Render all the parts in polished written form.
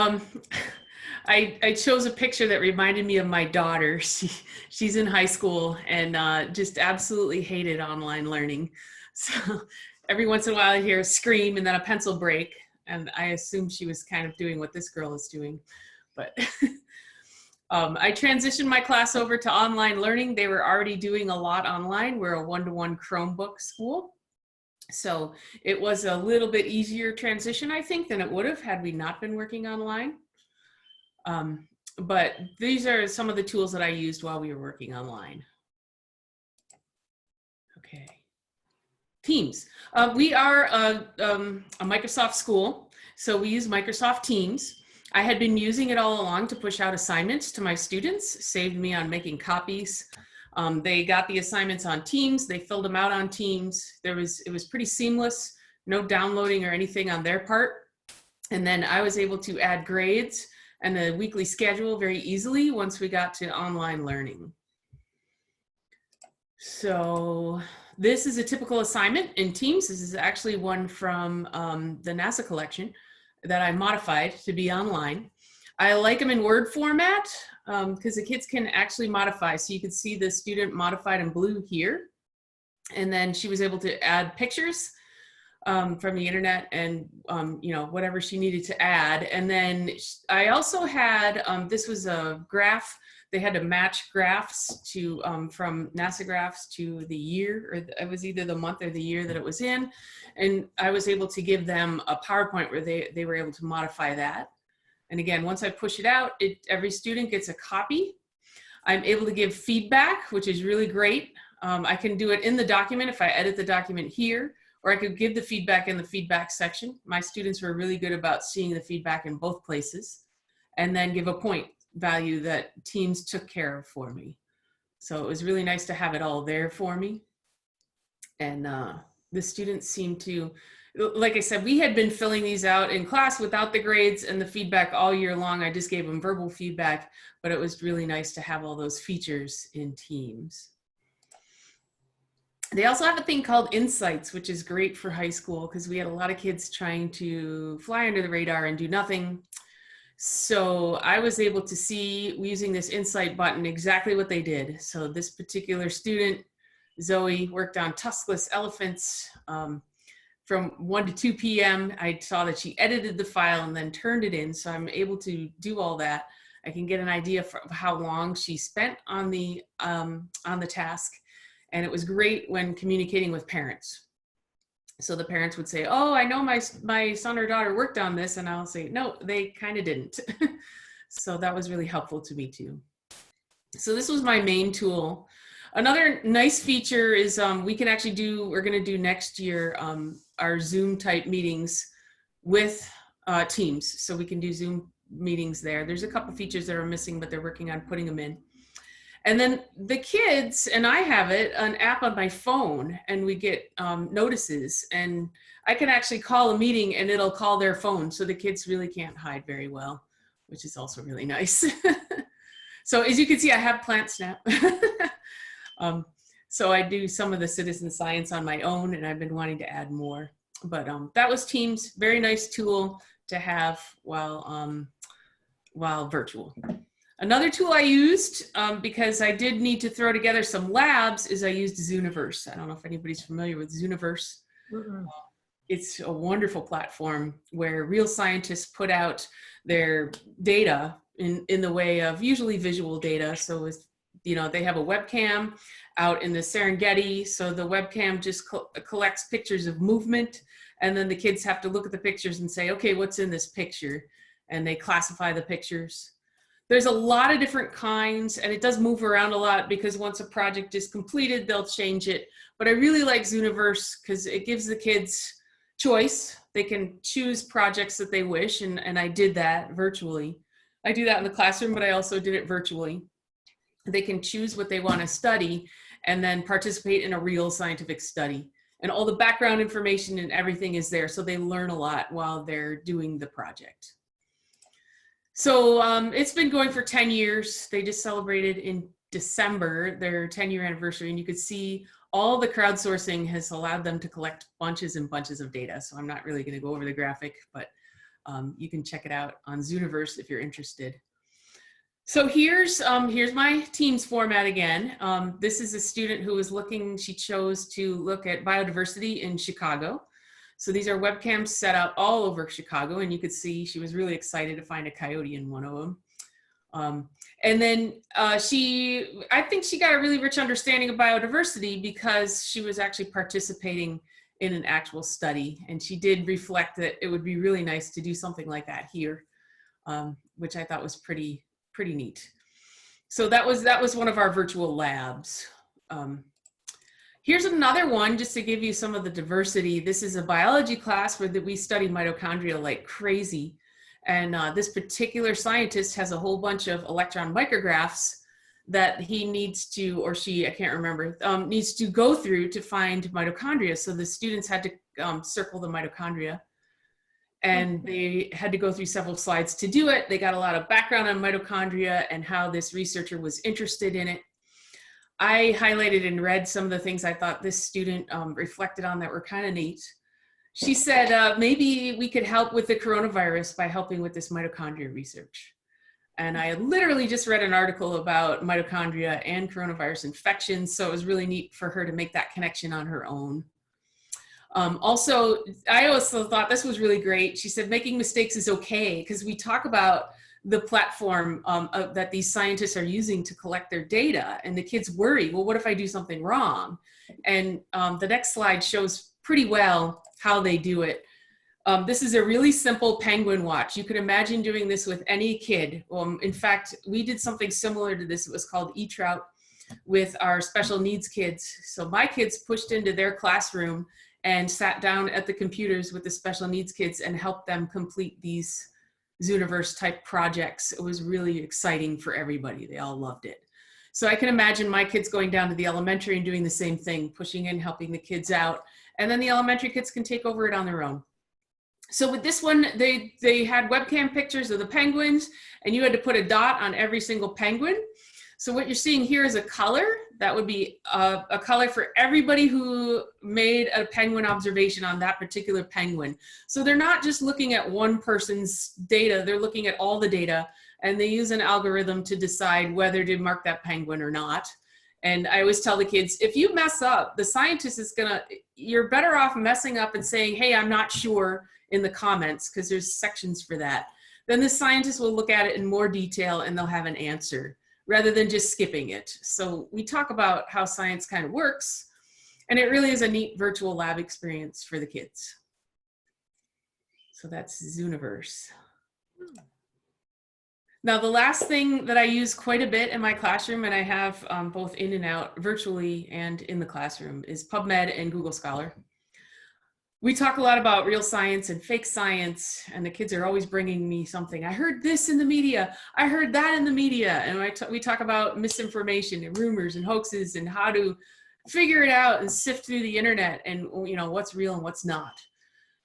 Um, I chose a picture that reminded me of my daughter. She's in high school and just absolutely hated online learning. So every once in a while I hear a scream and then a pencil break. And I assume she was kind of doing what this girl is doing. But I transitioned my class over to online learning. They were already doing a lot online. We're a one-to-one Chromebook school. So it was a little bit easier transition, I think, than it would have had we not been working online. But these are some of the tools that I used while we were working online. Okay. Teams. We are a Microsoft school, so we use Microsoft Teams. I had been using it all along to push out assignments to my students, saved me on making copies. They got the assignments on Teams, they filled them out on Teams. It was pretty seamless, no downloading or anything on their part. And then I was able to add grades and a weekly schedule very easily once we got to online learning. So this is a typical assignment in Teams. This is actually one from the NASA collection that I modified to be online. I like them in Word format because the kids can actually modify. So you can see the student modified in blue here. And then she was able to add pictures from the internet and you know, whatever she needed to add. And then I also had, this was a graph. They had to match graphs to from NASA graphs to the year, or it was either the month or the year that it was in. And I was able to give them a PowerPoint where they were able to modify that. And again, once I push it out, every student gets a copy. I'm able to give feedback, which is really great. I can do it in the document if I edit the document here, or I could give the feedback in the feedback section. My students were really good about seeing the feedback in both places, and then give a point value that Teams took care of for me. So it was really nice to have it all there for me. And the students seemed to, like I said, we had been filling these out in class without the grades and the feedback all year long. I just gave them verbal feedback, but it was really nice to have all those features in Teams. They also have a thing called Insights, which is great for high school because we had a lot of kids trying to fly under the radar and do nothing. So I was able to see, using this Insight button, exactly what they did. So this particular student, Zoe, worked on tuskless elephants from 1 to 2 p.m. I saw that she edited the file and then turned it in. So I'm able to do all that. I can get an idea of how long she spent on the task. And it was great when communicating with parents. So the parents would say, oh, I know my son or daughter worked on this. And I'll say, no, they kind of didn't. So that was really helpful to me too. So this was my main tool. Another nice feature is we can actually do, we're going to do next year, our Zoom type meetings with Teams. So we can do Zoom meetings there. There's a couple features that are missing, but they're working on putting them in. And then the kids, and I have it, an app on my phone, and we get notices, and I can actually call a meeting and it'll call their phone. So the kids really can't hide very well, which is also really nice. So as you can see, I have PlantSnap. So I do some of the citizen science on my own, and I've been wanting to add more. But that was Teams, very nice tool to have while virtual. Another tool I used, because I did need to throw together some labs, is I used Zooniverse. I don't know if anybody's familiar with Zooniverse. Mm-hmm. It's a wonderful platform where real scientists put out their data in the way of usually visual data. So with, you know, they have a webcam out in the Serengeti. So the webcam just collects pictures of movement, and then the kids have to look at the pictures and say, okay, what's in this picture? And they classify the pictures. There's a lot of different kinds, and it does move around a lot because once a project is completed, they'll change it. But I really like Zooniverse because it gives the kids choice. They can choose projects that they wish, and I did that virtually. I do that in the classroom, but I also did it virtually. They can choose what they want to study and then participate in a real scientific study. And all the background information and everything is there, so they learn a lot while they're doing the project. So it's been going for 10 years. They just celebrated in December their 10-year anniversary, and you could see all the crowdsourcing has allowed them to collect bunches and bunches of data. So I'm not really going to go over the graphic, but You can check it out on Zooniverse if you're interested. So here's my Teams format again. This is a student who was looking, she chose to look at biodiversity in Chicago. So these are webcams set up all over Chicago, and you could see she was really excited to find a coyote in one of them. And then I think she got a really rich understanding of biodiversity because she was actually participating in an actual study, and she did reflect that it would be really nice to do something like that here, which I thought was pretty neat. So that was one of our virtual labs. Here's another one just to give you some of the diversity. This is a biology class where we study mitochondria like crazy. And this particular scientist has a whole bunch of electron micrographs that he needs to, or she, I can't remember, needs to go through to find mitochondria. So the students had to circle the mitochondria, and they had to go through several slides to do it. They got a lot of background on mitochondria and how this researcher was interested in it. I highlighted and read some of the things I thought this student reflected on that were kind of neat. She said, maybe we could help with the coronavirus by helping with this mitochondria research. And I had literally just read an article about mitochondria and coronavirus infections, so it was really neat for her to make that connection on her own. Also, I also thought this was really great. She said, making mistakes is okay, because we talk about the platform that these scientists are using to collect their data, and the kids worry, well, what if I do something wrong? And the next slide shows pretty well how they do it. This is a really simple penguin watch. You could imagine doing this with any kid. In fact, we did something similar to this. It was called E-Trout with our special needs kids. So my kids pushed into their classroom and sat down at the computers with the special needs kids and helped them complete these Zooniverse type projects. It was really exciting for everybody. They all loved it. So I can imagine my kids going down to the elementary and doing the same thing, pushing in, helping the kids out. And then the elementary kids can take over it on their own. So with this one, they had webcam pictures of the penguins, and you had to put a dot on every single penguin. So what you're seeing here is a color. That would be a color for everybody who made a penguin observation on that particular penguin. So they're not just looking at one person's data, they're looking at all the data, and they use an algorithm to decide whether to mark that penguin or not. And I always tell the kids, if you mess up, the scientist is you're better off messing up and saying, hey, I'm not sure in the comments, because there's sections for that. Then the scientist will look at it in more detail and they'll have an answer rather than just skipping it. So we talk about how science kind of works, and it really is a neat virtual lab experience for the kids. So that's Zooniverse. Now, the last thing that I use quite a bit in my classroom, and I have both in and out virtually and in the classroom, is PubMed and Google Scholar. We talk a lot about real science and fake science, and the kids are always bringing me something. I heard this in the media. I heard that in the media. And we talk about misinformation and rumors and hoaxes and how to figure it out and sift through the internet and, you know, what's real and what's not.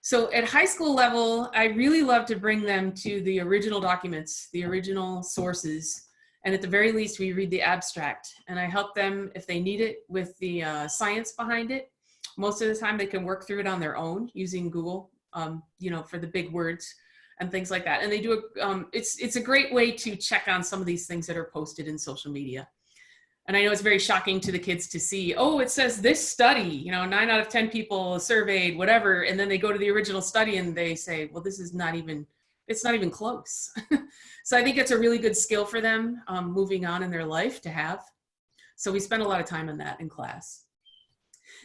So at high school level, I really love to bring them to the original documents, the original sources. And at the very least, we read the abstract. And I help them, if they need it, with the science behind it. Most of the time they can work through it on their own using Google, you know, for the big words and things like that. And they do it's a great way to check on some of these things that are posted in social media. And I know it's very shocking to the kids to see, oh, it says this study, you know, 9 out of 10 people surveyed, whatever. And then they go to the original study and they say, well, this is not even, it's not even close. So I think it's a really good skill for them moving on in their life to have. So we spend a lot of time on that in class.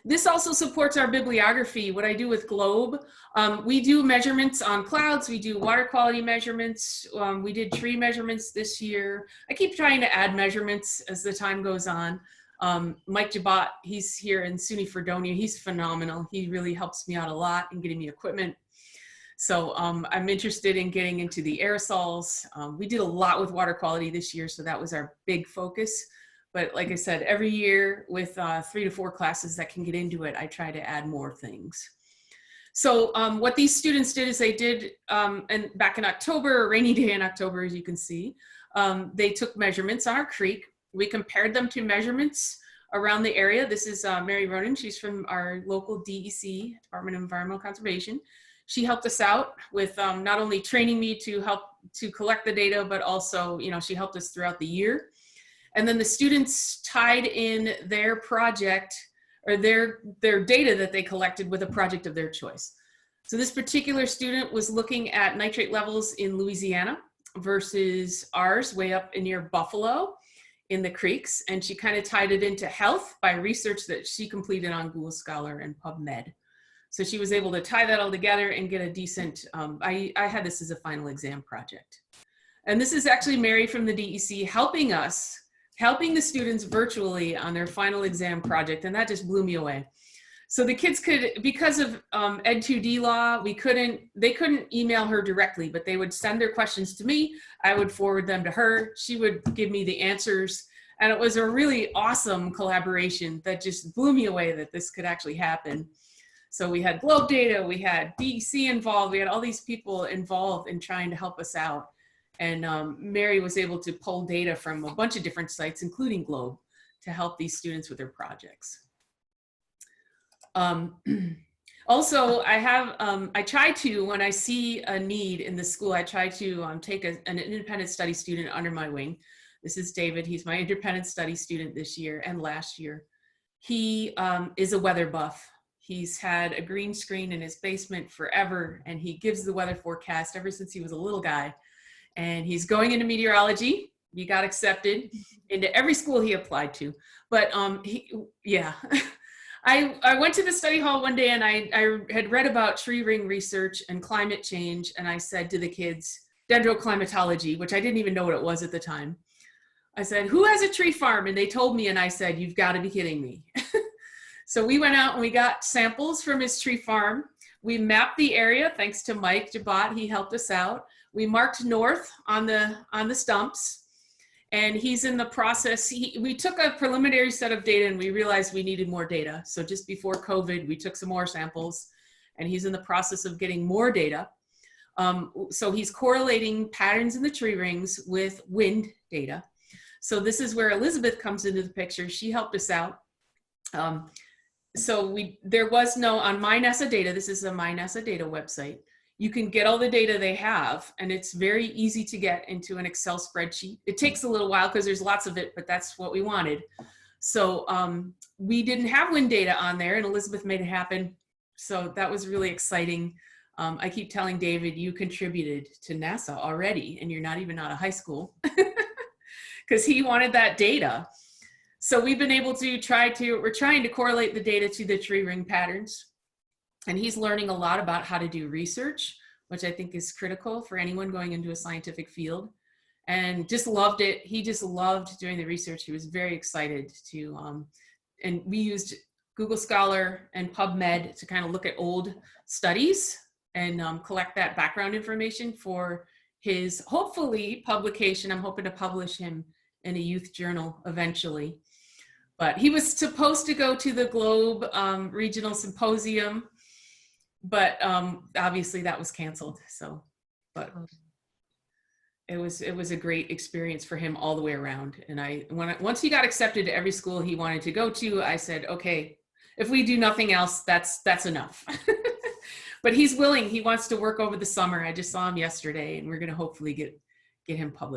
This also supports our bibliography. What I do with GLOBE, we do measurements on clouds. We do water quality measurements. We did tree measurements this year. I keep trying to add measurements as the time goes on. Mike Jabot, he's here in SUNY Fredonia. He's phenomenal. He really helps me out a lot in getting me equipment. So I'm interested in getting into the aerosols. We did a lot with water quality this year, so that was our big focus. But like I said, every year with 3 to 4 classes that can get into it, I try to add more things. So what these students did is they did, and back in October, a rainy day in October, as you can see, they took measurements on our creek. We compared them to measurements around the area. This is Mary Ronan. She's from our local DEC, Department of Environmental Conservation. She helped us out with not only training me to help to collect the data, but also, you know, she helped us throughout the year. And then the students tied in their project or their data that they collected with a project of their choice. So this particular student was looking at nitrate levels in Louisiana versus ours way up near Buffalo in the creeks. And she kind of tied it into health by research that she completed on Google Scholar and PubMed. So she was able to tie that all together and get a decent, I had this as a final exam project. And this is actually Mary from the DEC helping the students virtually on their final exam project. And that just blew me away. So the kids could, because of Ed2D law, they couldn't email her directly, but they would send their questions to me. I would forward them to her. She would give me the answers. And it was a really awesome collaboration that just blew me away that this could actually happen. So we had GLOBE data, we had DEC involved, we had all these people involved in trying to help us out. And Mary was able to pull data from a bunch of different sites, including GLOBE, to help these students with their projects. Also, I try to, when I see a need in the school, I try to take an independent study student under my wing. This is David. He's my independent study student this year and last year. He is a weather buff. He's had a green screen in his basement forever, and he gives the weather forecast ever since he was a little guy. And he's going into meteorology. He got accepted into every school he applied to. But yeah. I went to the study hall one day and I had read about tree ring research and climate change. And I said to the kids, dendroclimatology, which I didn't even know what it was at the time. I said, who has a tree farm? And they told me, and I said, you've got to be kidding me. So we went out and we got samples from his tree farm. We mapped the area, thanks to Mike Jabot, he helped us out. We marked north on the stumps. And he's in the process. We took a preliminary set of data and we realized we needed more data. So just before COVID, we took some more samples and he's in the process of getting more data. So he's correlating patterns in the tree rings with wind data. So this is where Elizabeth comes into the picture. She helped us out. So there was no, on MyNASA data, this is a MyNASA data website. You can get all the data they have, and it's very easy to get into an Excel spreadsheet. It takes a little while because there's lots of it, but that's what we wanted. So we didn't have wind data on there, and Elizabeth made it happen. So that was really exciting. I keep telling David, you contributed to NASA already, and you're not even out of high school, because he wanted that data. So we've been able to we're trying to correlate the data to the tree ring patterns. And he's learning a lot about how to do research, which I think is critical for anyone going into a scientific field, and just loved it. He just loved doing the research. He was very excited to, and we used Google Scholar and PubMed to kind of look at old studies and collect that background information for his, hopefully, publication. I'm hoping to publish him in a youth journal eventually. But he was supposed to go to the GLOBE Regional Symposium, but obviously that was canceled. So, but it was a great experience for him all the way around. And once he got accepted to every school he wanted to go to, I said, okay, if we do nothing else, that's enough. But he's willing. He wants to work over the summer. I just saw him yesterday, and we're going to hopefully get him published.